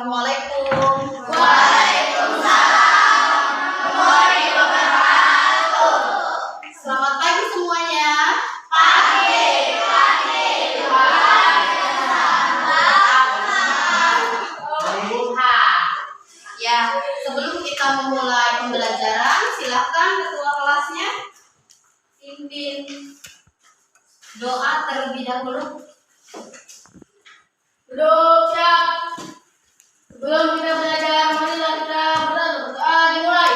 Assalamualaikum. Waalaikumsalam warahmatullahi wabarakatuh. Selamat pagi semuanya. Pagi. Ya, sebelum kita memulai pembelajaran, silakan ketua kelasnya pimpin doa terlebih dahulu. Duduk siap. Sebelum kita belajar, marilah kita berdoa dimulai.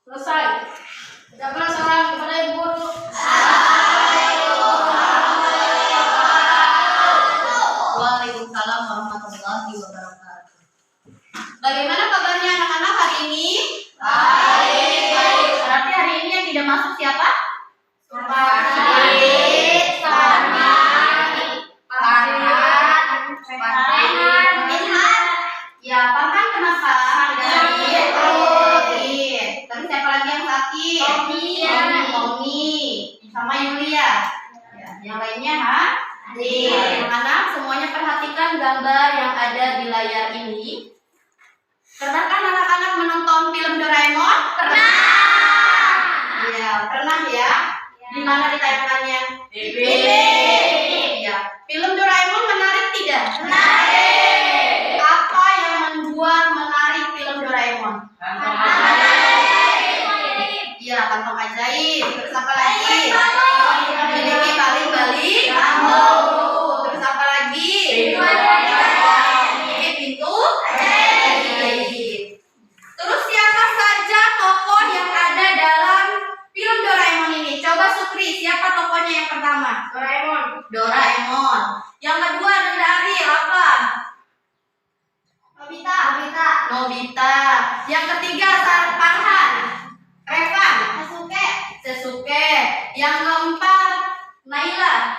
Selesai. Ucapkan salam kepada ibu guru. Waalaikumsalam warahmatullahi wabarakatuh. Bagaimana kabarnya anak-anak hari ini? Baik. Berarti hari ini yang tidak masuk siapa? Ya, Farhan kenapa? Sakit. Terus siapa lagi yang sakit? Tommy. Sama Yulia. Ya, yang lainnya anak-anak semuanya perhatikan gambar yang ada di layar ini. Pernah kan anak-anak menonton film Doraemon? Pernah. Iya, pernah ya. Di mana ditayangkannya? TV. Iya. Film Doraemon menarik tidak? Menarik. Apa yang membuat menarik film Doraemon? Iya, kantong ajaib. Terus apa lagi? Memiliki balik-balik bambu. Terus apa lagi? Memiliki pintu ajaib. Terus siapa saja tokoh yang ada dalam film Doraemon ini? Coba Sukri, siapa tokohnya yang pertama? Doraemon. Yang kedua dari apa? Nobita. Yang ketiga Farhan. Revan. Sesuke. Yang keempat Naila.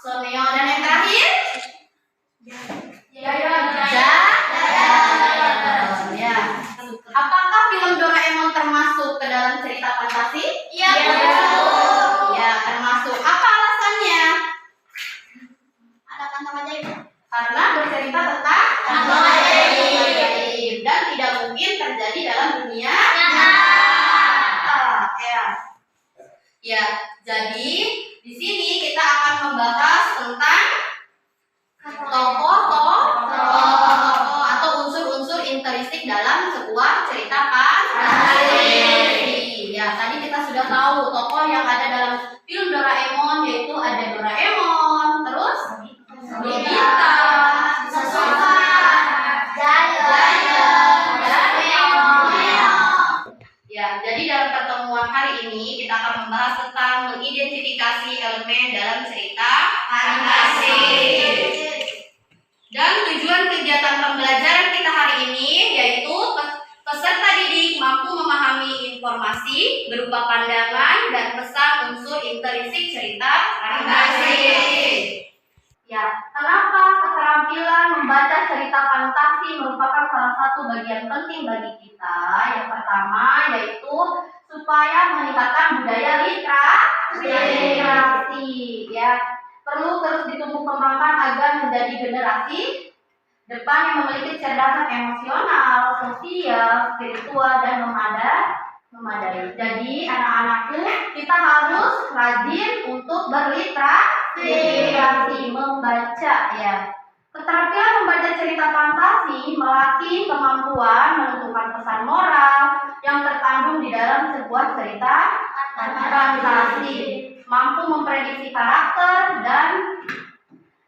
Soneo. Dan yang terakhir? Jayon. Ya. Apakah film Doraemon termasuk ke dalam cerita fantasi? Iya. Ya, termasuk. Apa alasannya? Karena bercerita tentang Kantong ajaib dan tidak mungkin terjadi dalam dunia nyata. Ya, jadi di sini kita akan membahas tentang tokoh atau unsur-unsur intrinsik dalam sebuah cerita fantasi. Ya, tadi kita sudah tahu tokoh yang ada dalam film Doraemon, yaitu ada Doraemon, terus Nobita, Ya, jadi dalam pertemuan hari ini kita akan membahas tentang mengidentifikasi elemen dalam cerita fantasi. Dan tujuan kegiatan pembelajaran kita hari ini yaitu peserta didik mampu memahami informasi berupa pandangan dan pesan unsur intrinsik cerita fantasi. Ya, kenapa keterampilan membaca cerita fantasi merupakan salah satu bagian penting bagi kita? Yang pertama yaitu supaya meningkatkan budaya literasi. Ya, perlu terus ditumbuh kembangkan agar menjadi generasi depan yang memiliki kecerdasan emosional, sosial, spiritual, dan memadai. Jadi anak-anakku, kita harus rajin untuk berliterasi, membaca ya. Keterampilan membaca cerita fantasi melatih kemampuan menentukan pesan moral yang terkandung di dalam sebuah cerita fantasi, mampu memprediksi karakter dan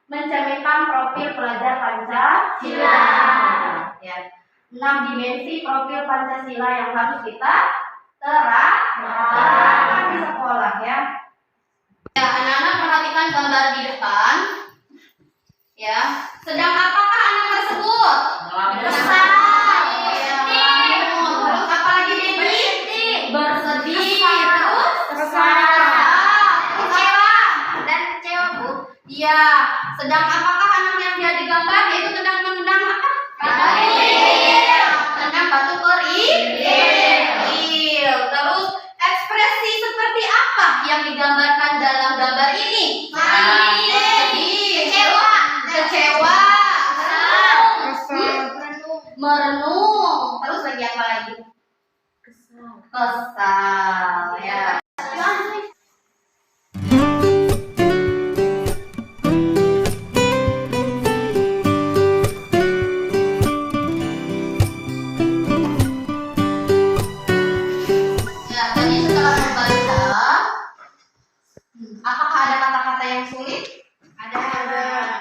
mencerminkan profil pelajar Pancasila. Ya. 6 dimensi profil Pancasila yang harus kita terapkan di sekolah ya. Ya, anak-anak perhatikan gambar di depan. Ya, sedang apakah anak tersebut? Besar. Ya, terus apa lagi Debbie? Bersedih. Terus Kecewa, Bu. Iya, sedang apakah anak yang dia digambar yaitu sedang menendang apa? Menendang batu kerikil. Terus ekspresi seperti apa yang digambarkan dalam gambar ini? Sedih. Kesal ya. Ya, tadi setelah membaca, apakah ada kata-kata yang sulit? Ada.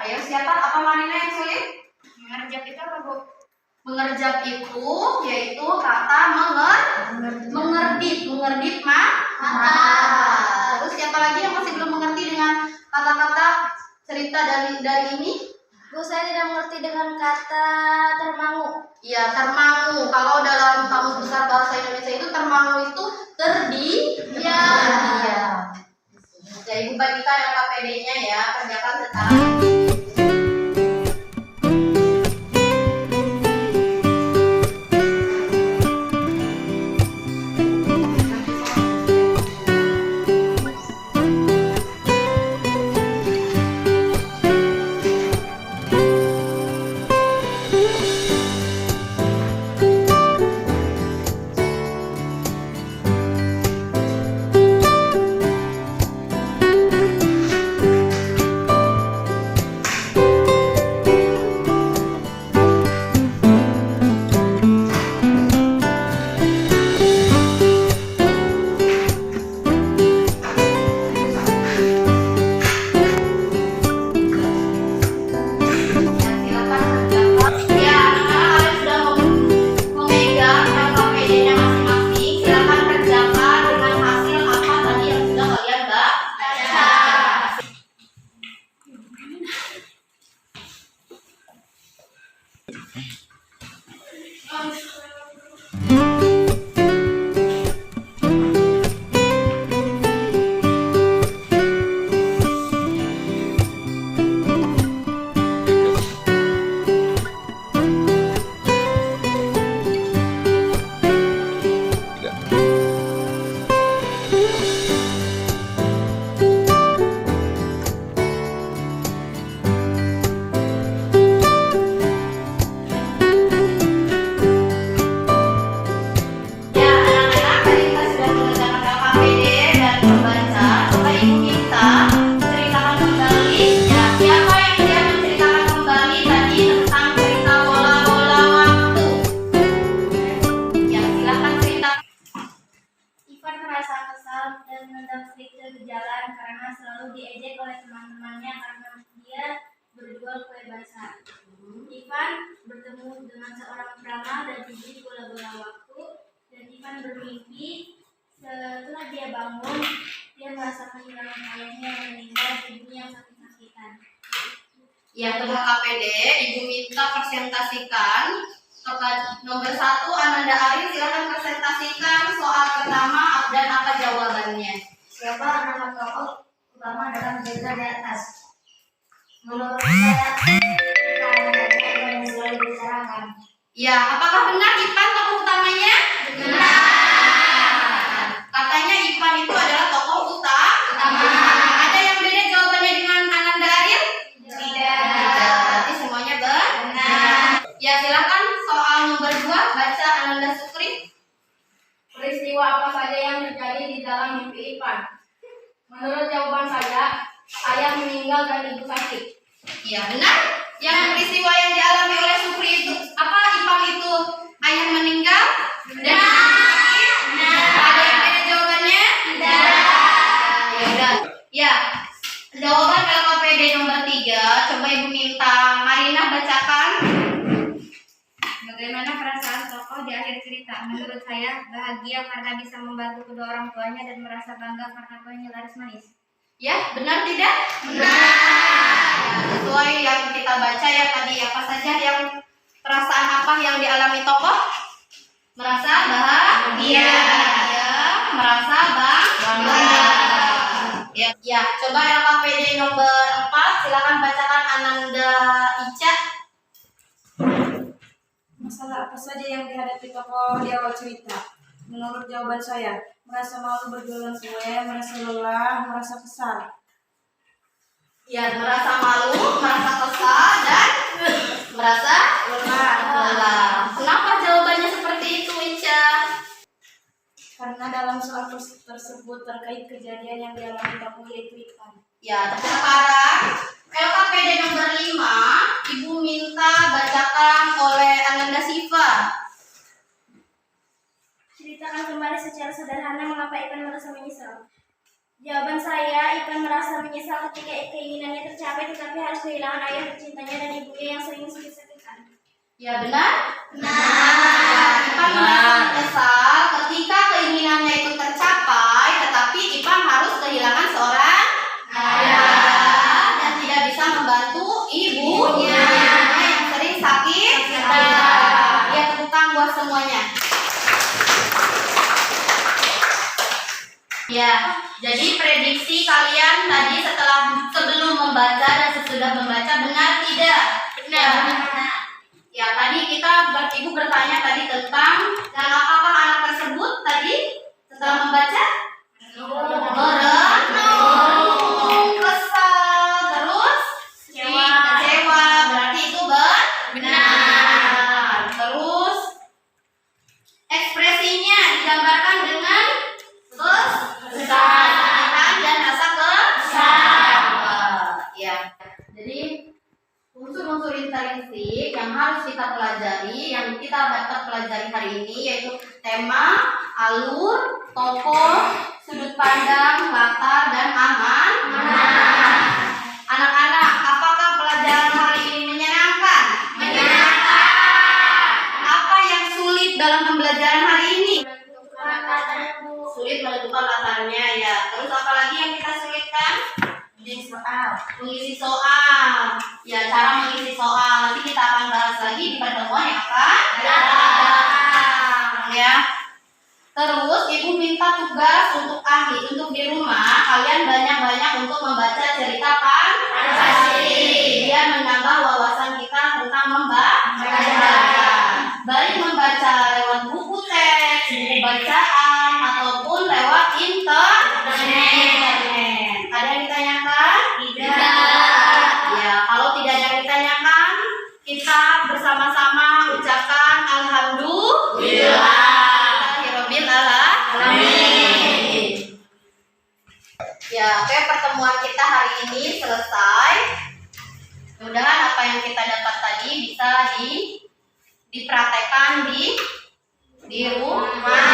Ayo siapa? Apa Marina yang sulit? Mengerjap itu apa, Bu? Mengerjap itu yaitu kata mengerdip mata. Terus siapa lagi yang masih belum mengerti dengan kata-kata cerita dari ini? Bu, saya tidak mengerti dengan kata termangu. Ya, termangu. Kalau dalam Kamus Besar Bahasa Indonesia itu termangu itu terdiam. Ya, Ibu bagikan LKPD-nya ya, kerjakan secara diejek oleh teman-temannya karena dia berjual kue basah. Ivan bertemu dengan seorang peramal dan diberi bola-bola waktu, dan Ivan bermimpi setelah dia bangun, dia merasa kehilangan ayahnya yang meninggal di dunia yang sakit-sakitan. Ya, untuk KPD, Ibu minta presentasikan kepada nomor 1 Ananda Arif, silakan presentasikan soal pertama dan apa jawabannya. Siapa nama tokoh utama dalam cerita di atas? Menurut saya, Ivan yang selalu dibicarakan. Ya, apakah benar Ivan tokoh utamanya? Benar. Katanya Ivan itu adalah tokoh utama. Ada yang beda jawabannya dengan Ananda Arif? Tidak. Berarti semuanya benar. Ya, silakan soal nomor 2 baca Ananda Sukri. Peristiwa apa saja yang terjadi di dalam mimpi Ivan? Menurut jawaban saya, ayah meninggal dan ibu sakit. Ya, benar. Yang peristiwa yang dialami oleh Sukri itu apa? Ivan itu ayah meninggal dan ibu sakit. Ada yang beda jawabannya? Tidak. Ya udah. Ya. Jawaban LKPD nomor 3. Coba Ibu minta Marina bacakan. Bagaimana perasaan tokoh di akhir cerita? Menurut saya, bahagia karena bisa membantu kedua orang tuanya dan merasa bangga karena kuenya laris manis. Ya, benar tidak? Benar. Ya, sesuai yang kita baca ya tadi, apa saja yang perasaan apa yang dialami tokoh? Merasa bahagia. Ya, merasa bangga. Ya, coba LKPD nomor 4, silakan bacakan Ananda Ica. Masalah apa saja yang dihadapi tokoh di awal cerita? Menurut jawaban saya, merasa malu berjualan kue, merasa lelah, merasa kesal. Ya, merasa malu, merasa kesal, dan merasa lelah. Kenapa jawabannya seperti itu, Ica? Karena tersebut terkait kejadian yang dialami Tokoh yaitu Ivan. Ya, sekarang LKPD nomor 5 Ibu minta bacakan oleh Ananda Siva. Ceritakan kembali secara sederhana mengapa Ivan merasa menyesal. Jawaban saya, Ivan merasa menyesal ketika keinginannya tercapai tetapi harus kehilangan ayah tercintanya dan ibunya yang sering sakit-sakitan. Ya, benar? Ivan merasa menyesal ketika keinginannya itu tercapai, tetapi Ivan harus kehilangan seorang ayah dan tidak bisa membantu ibunya yang sering sakit. Ya, tepuk tangan buat semuanya. Ya, jadi prediksi kalian tadi sebelum membaca dan sesudah membaca benar tidak? Benar. Ya, tadi Ibu bertanya tadi tentang dan apakah anak tersebut tadi setelah membaca merenung, kesal, terus kecewa, berarti itu benar. Terus ekspresinya digambarkan dengan kesedihan dan rasa kesal. Ya, jadi unsur-unsur intrinsik yang harus kita pelajari, yang kita dapat pelajari hari ini yaitu tema, alur, tokoh, sudut pandang, latar, dan anak-anak, apakah pelajaran hari ini menyenangkan? Menyenangkan. Apa yang sulit dalam pembelajaran hari ini? Sulit menentukan latarnya, ya. Terus apa lagi yang kita sulitkan? Mengisi soal. Ya, cara mengisi soal nanti kita akan bahas lagi di pertemuan yang akan datang, ya. Terus Ibu minta tugas untuk untuk di rumah kalian banyak-banyak untuk membaca cerita Pancasila biar menambah wawasan kita tentang membaca. Baik membaca lewat buku teks, buku bacaan, ataupun lewat internet. Ada yang ditanyakan? Tidak. Ya, kalau tidak ada yang ditanyakan, kita bersama-sama ucapkan Alhamdulillahirabbil alamin. Ya, oke, pertemuan kita hari ini selesai. Mudah-mudahan apa yang kita dapat tadi bisa dipraktekkan di rumah.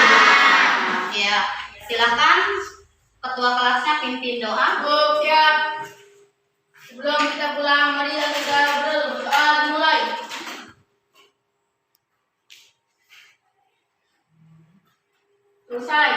Ya, silakan ketua kelasnya pimpin doa. Bu, siap. Sebelum kita pulang, mari kita berdoa dimulai. Selesai.